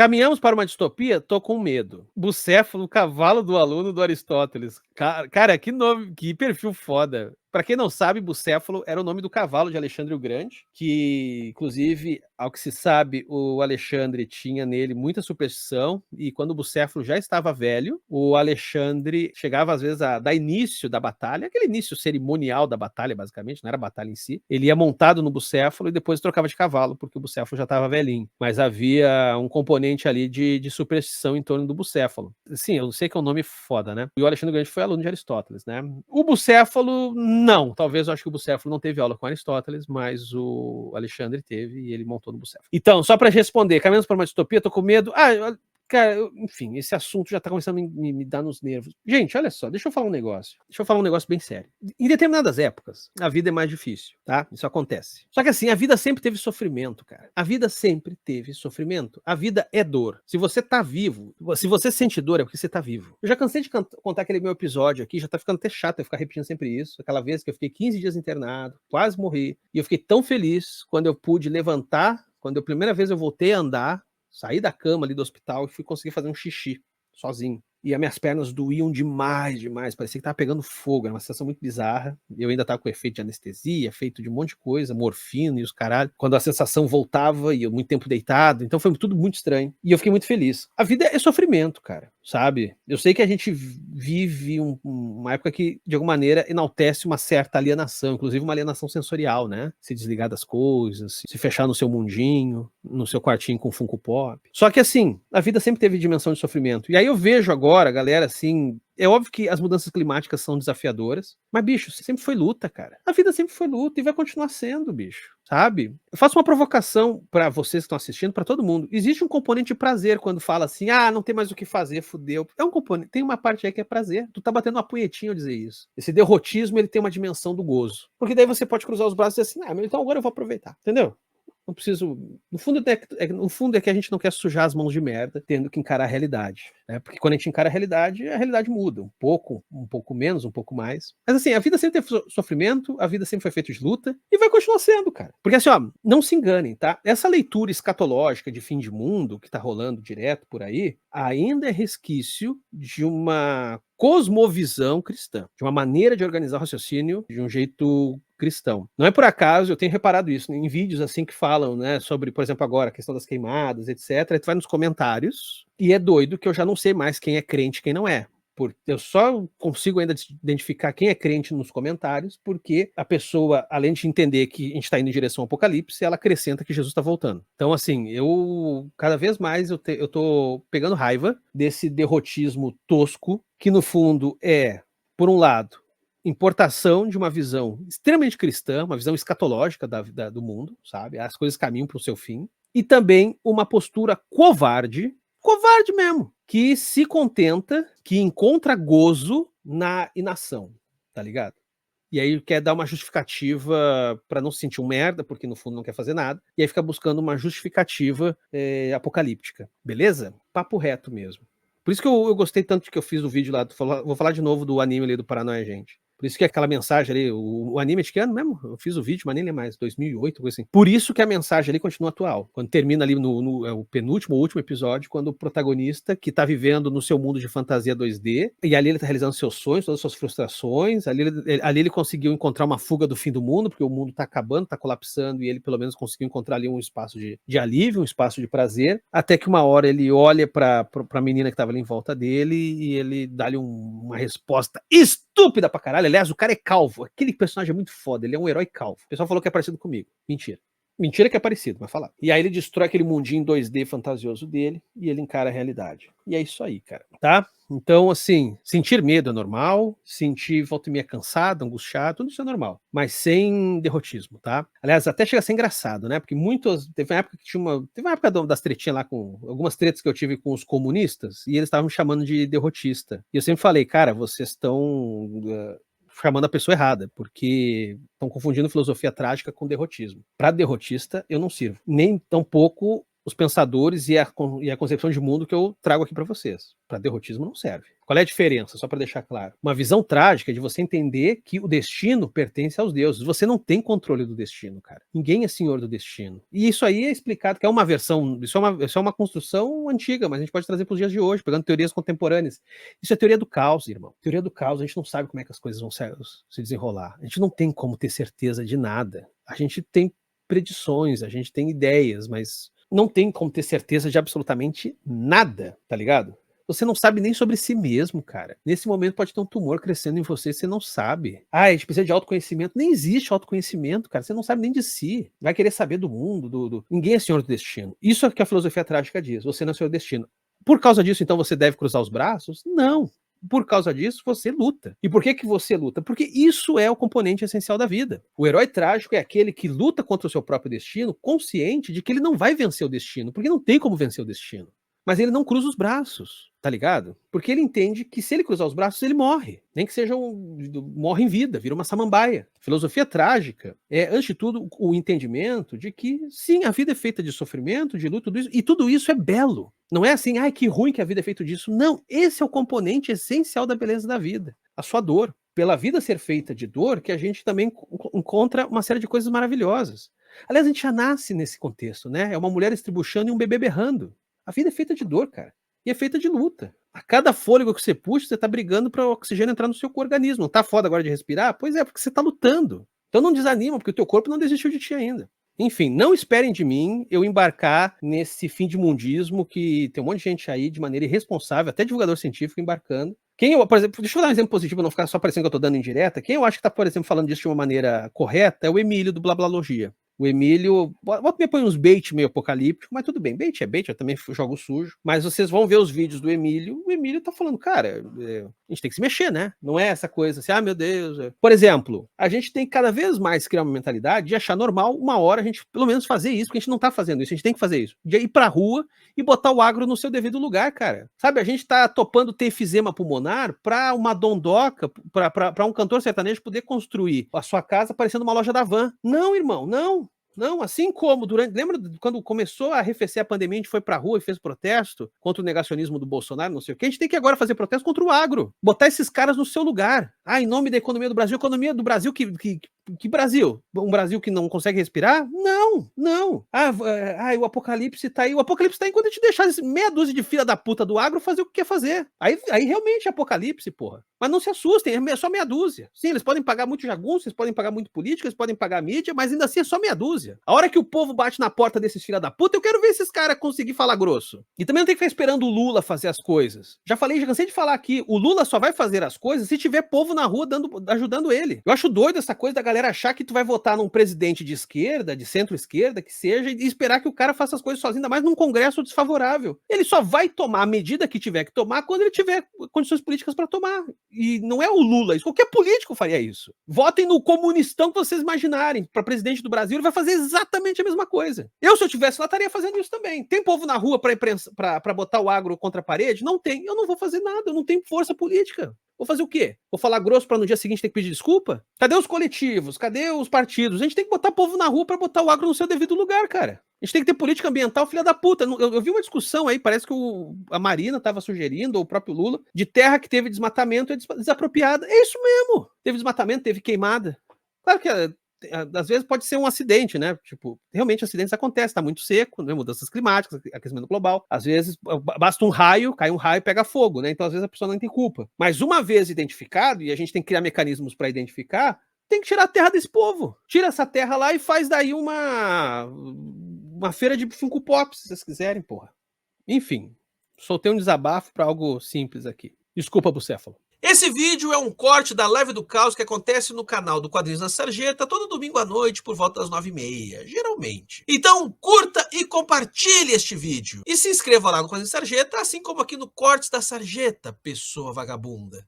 Caminhamos para uma distopia? Tô com medo. Bucéfalo, cavalo do aluno do Aristóteles. Cara, que nome, que perfil foda. Pra quem não sabe, Bucéfalo era o nome do cavalo de Alexandre o Grande, que, inclusive, ao que se sabe, o Alexandre tinha nele muita superstição, e quando o Bucéfalo já estava velho, o Alexandre chegava, às vezes, a dar início da batalha, aquele início cerimonial da batalha, basicamente, não era a batalha em si. Ele ia montado no Bucéfalo e depois trocava de cavalo, porque o Bucéfalo já estava velhinho. Mas havia um componente ali de superstição em torno do Bucéfalo. Sim, eu sei que é um nome foda, né? E o Alexandre o Grande foi aluno de Aristóteles, né? O Bucéfalo, não. Talvez eu acho que o Bucéfalo não teve aula com Aristóteles, mas o Alexandre teve e ele montou no Bucéfalo. Então, só para responder, caminhamos para uma distopia, tô com medo. Cara, enfim, esse assunto já tá começando a me dar nos nervos. Gente, olha só, deixa eu falar um negócio. Deixa eu falar um negócio bem sério. Em determinadas épocas, a vida é mais difícil, tá? Isso acontece. Só que assim, a vida sempre teve sofrimento, cara. A vida sempre teve sofrimento. A vida é dor. Se você tá vivo, se você sente dor, é porque você tá vivo. Eu já cansei de contar aquele meu episódio aqui, já tá ficando até chato eu ficar repetindo sempre isso. Aquela vez que eu fiquei 15 dias internado, quase morri. E eu fiquei tão feliz quando eu pude levantar, quando a primeira vez eu voltei a andar, saí da cama ali do hospital e fui conseguir fazer um xixi sozinho. E as minhas pernas doíam demais. Parecia que tava pegando fogo. Era uma sensação muito bizarra. Eu ainda tava com efeito de anestesia, feito de um monte de coisa, morfina e os caralho. Quando a sensação voltava e eu muito tempo deitado. Então foi tudo muito estranho. E eu fiquei muito feliz. A vida é sofrimento, cara, sabe? Eu sei que a gente vive uma época que, de alguma maneira, enaltece uma certa alienação, inclusive uma alienação sensorial, né? Se desligar das coisas, se fechar no seu mundinho, no seu quartinho com Funko Pop. Só que assim, a vida sempre teve dimensão de sofrimento. E aí eu vejo agora, galera, assim, é óbvio que as mudanças climáticas são desafiadoras, mas, bicho, sempre foi luta, cara. A vida sempre foi luta e vai continuar sendo, bicho, sabe? Eu faço uma provocação pra vocês que estão assistindo, pra todo mundo. Existe um componente de prazer quando fala assim, não tem mais o que fazer, fudeu. É um componente, tem uma parte aí que é prazer. Tu tá batendo uma punhetinha ao dizer isso. Esse derrotismo, ele tem uma dimensão do gozo. Porque daí você pode cruzar os braços e dizer assim, mas então agora eu vou aproveitar, entendeu? Não preciso. No fundo é que a gente não quer sujar as mãos de merda, tendo que encarar a realidade. Né? Porque quando a gente encara a realidade muda. Um pouco menos, um pouco mais. Mas assim, a vida sempre teve sofrimento, a vida sempre foi feita de luta, e vai continuar sendo, cara. Porque assim, ó, não se enganem, tá? Essa leitura escatológica de fim de mundo, que tá rolando direto por aí, ainda é resquício de uma cosmovisão cristã, de uma maneira de organizar o raciocínio de um jeito cristão. Não é por acaso, eu tenho reparado isso em vídeos assim que falam, né, sobre, por exemplo, agora a questão das queimadas, etc. Tu vai nos comentários e é doido que eu já não sei mais quem é crente e quem não é. Porque eu só consigo ainda identificar quem é crente nos comentários, porque a pessoa, além de entender que a gente está indo em direção ao apocalipse, ela acrescenta que Jesus está voltando. Então, assim, cada vez mais eu tô pegando raiva desse derrotismo tosco, que no fundo é, por um lado, importação de uma visão extremamente cristã, uma visão escatológica do mundo, sabe? As coisas caminham para o seu fim. E também uma postura covarde mesmo, que se contenta, que encontra gozo na inação, tá ligado? E aí quer dar uma justificativa para não se sentir um merda, porque no fundo não quer fazer nada, e aí fica buscando uma justificativa apocalíptica, beleza? Papo reto mesmo. Por isso que eu gostei tanto de que eu fiz o vídeo lá, vou falar de novo do anime ali do Paranoia Gente. Por isso que aquela mensagem ali, o anime é de que ano mesmo? Eu fiz o vídeo, mas nem lembro mais, 2008, coisa assim. Por isso que a mensagem ali continua atual. Quando termina ali o penúltimo, o último episódio, quando o protagonista, que tá vivendo no seu mundo de fantasia 2D, e ali ele tá realizando seus sonhos, todas as suas frustrações, ali ele conseguiu encontrar uma fuga do fim do mundo, porque o mundo tá acabando, tá colapsando, e ele pelo menos conseguiu encontrar ali um espaço de alívio, um espaço de prazer, até que uma hora ele olha pra menina que tava ali em volta dele, e ele dá-lhe uma resposta estúpida pra caralho. Aliás, o cara é calvo. Aquele personagem é muito foda. Ele é um herói calvo. O pessoal falou que é parecido comigo. Mentira. Mentira que é parecido, mas falar. E aí ele destrói aquele mundinho 2D fantasioso dele e ele encara a realidade. E é isso aí, cara. Tá? Então, assim, sentir medo é normal, sentir volta e meia cansado, angustiado, tudo isso é normal. Mas sem derrotismo, tá? Aliás, até chega a ser engraçado, né? Porque teve uma época que teve uma época das tretinhas lá com algumas tretas que eu tive com os comunistas e eles estavam me chamando de derrotista. E eu sempre falei, cara, vocês estão chamando a pessoa errada, porque estão confundindo filosofia trágica com derrotismo. Para derrotista, eu não sirvo. Nem tampouco os pensadores e a concepção de mundo que eu trago aqui para vocês. Para derrotismo não serve. Qual é a diferença? Só para deixar claro. Uma visão trágica é de você entender que o destino pertence aos deuses. Você não tem controle do destino, cara. Ninguém é senhor do destino. E isso aí é explicado, que é uma versão, isso é uma construção antiga, mas a gente pode trazer para os dias de hoje, pegando teorias contemporâneas. Isso é teoria do caos, irmão. Teoria do caos, a gente não sabe como é que as coisas vão se desenrolar. A gente não tem como ter certeza de nada. A gente tem predições, a gente tem ideias, mas não tem como ter certeza de absolutamente nada, tá ligado? Você não sabe nem sobre si mesmo, cara. Nesse momento pode ter um tumor crescendo em você e você não sabe. Ah, a gente precisa de autoconhecimento. Nem existe autoconhecimento, cara. Você não sabe nem de si. Vai querer saber do mundo, Ninguém é senhor do destino. Isso é o que a filosofia trágica diz. Você não é senhor do destino. Por causa disso, então, você deve cruzar os braços? Não. Por causa disso, você luta. E por que você luta? Porque isso é o componente essencial da vida. O herói trágico é aquele que luta contra o seu próprio destino, consciente de que ele não vai vencer o destino, porque não tem como vencer o destino. Mas ele não cruza os braços, tá ligado? Porque ele entende que se ele cruzar os braços, ele morre. Nem que seja morre em vida, vira uma samambaia. Filosofia trágica é, antes de tudo, o entendimento de que, sim, a vida é feita de sofrimento, de luta, tudo isso, e tudo isso é belo. Não é assim, ai, que ruim que a vida é feita disso. Não, esse é o componente essencial da beleza da vida. A sua dor. Pela vida ser feita de dor, que a gente também encontra uma série de coisas maravilhosas. Aliás, a gente já nasce nesse contexto, né? É uma mulher estribuchando e um bebê berrando. A vida é feita de dor, cara. E é feita de luta. A cada fôlego que você puxa, você tá brigando para o oxigênio entrar no seu organismo. Não tá foda agora de respirar? Pois é, porque você tá lutando. Então não desanima, porque o teu corpo não desistiu de ti ainda. Enfim, não esperem de mim eu embarcar nesse fim de mundismo que tem um monte de gente aí de maneira irresponsável, até divulgador científico embarcando. Quem eu, por exemplo, deixa eu dar um exemplo positivo, não ficar só parecendo que eu tô dando indireta. Quem eu acho que tá, por exemplo, falando disso de uma maneira correta é o Emílio do Blablalogia. O Emílio, me põe uns bait meio apocalíptico, mas tudo bem, bait, eu também jogo sujo. Mas vocês vão ver os vídeos do Emílio, o Emílio tá falando, cara, a gente tem que se mexer, né? Não é essa coisa assim, ah, meu Deus. Por exemplo, a gente tem que cada vez mais criar uma mentalidade de achar normal uma hora a gente pelo menos fazer isso, porque a gente não tá fazendo isso, a gente tem que fazer isso. De ir pra rua e botar o agro no seu devido lugar, cara. Sabe, a gente tá topando ter efizema pulmonar pra uma dondoca, pra um cantor sertanejo poder construir a sua casa parecendo uma loja da Van. Não, irmão, não. Não, assim como lembra quando começou a arrefecer a pandemia, a gente foi pra rua e fez protesto contra o negacionismo do Bolsonaro, não sei o que, a gente tem que agora fazer protesto contra o agro, botar esses caras no seu lugar. Ah, em nome da economia do Brasil, que Brasil? Um Brasil que não consegue respirar? Não. O apocalipse tá aí. O apocalipse tá aí quando a gente deixar meia dúzia de filha da puta do agro fazer o que quer fazer. Aí realmente é apocalipse, porra. Mas não se assustem, é só meia dúzia. Sim, eles podem pagar muito jagunço, eles podem pagar muito político, eles podem pagar mídia, mas ainda assim é só meia dúzia. A hora que o povo bate na porta desses filha da puta, eu quero ver esses caras conseguir falar grosso. E também não tem que ficar esperando o Lula fazer as coisas. Já cansei de falar aqui, o Lula só vai fazer as coisas se tiver povo na rua ajudando ele. Eu acho doido essa coisa da galera achar que tu vai votar num presidente de esquerda, de centro-esquerda, que seja, e esperar que o cara faça as coisas sozinho, ainda mais num congresso desfavorável. Ele só vai tomar a medida que tiver que tomar quando ele tiver condições políticas para tomar. E não é o Lula, isso qualquer político faria isso. Votem no comunistão que vocês imaginarem. Para presidente do Brasil, ele vai fazer exatamente a mesma coisa. Se eu tivesse lá, estaria fazendo isso também. Tem povo na rua para botar o agro contra a parede? Não tem. Eu não vou fazer nada, eu não tenho força política. Vou fazer o quê? Vou falar grosso para no dia seguinte ter que pedir desculpa? Cadê os coletivos? Cadê os partidos? A gente tem que botar povo na rua para botar o agro no seu devido lugar, cara. A gente tem que ter política ambiental, filha da puta. Eu vi uma discussão aí, parece que a Marina estava sugerindo, ou o próprio Lula, de terra que teve desmatamento desapropriada. É isso mesmo. Teve desmatamento, teve queimada. Claro que às vezes pode ser um acidente, né? Tipo, realmente acidentes acontecem, tá muito seco, né? Mudanças climáticas, aquecimento global. Às vezes basta um raio, cai um raio e pega fogo, né? Então às vezes a pessoa não tem culpa. Mas uma vez identificado, e a gente tem que criar mecanismos para identificar, tem que tirar a terra desse povo. Tira essa terra lá e faz daí uma feira de Funko Pop, se vocês quiserem, porra. Enfim, soltei um desabafo para algo simples aqui. Desculpa, Bucéfalo. Esse vídeo é um corte da Live do Caos que acontece no canal do Quadrinhos da Sarjeta todo domingo à noite por volta das 9h30, geralmente. Então curta e compartilhe este vídeo. E se inscreva lá no Quadrinhos da Sarjeta, assim como aqui no Cortes da Sarjeta, pessoa vagabunda.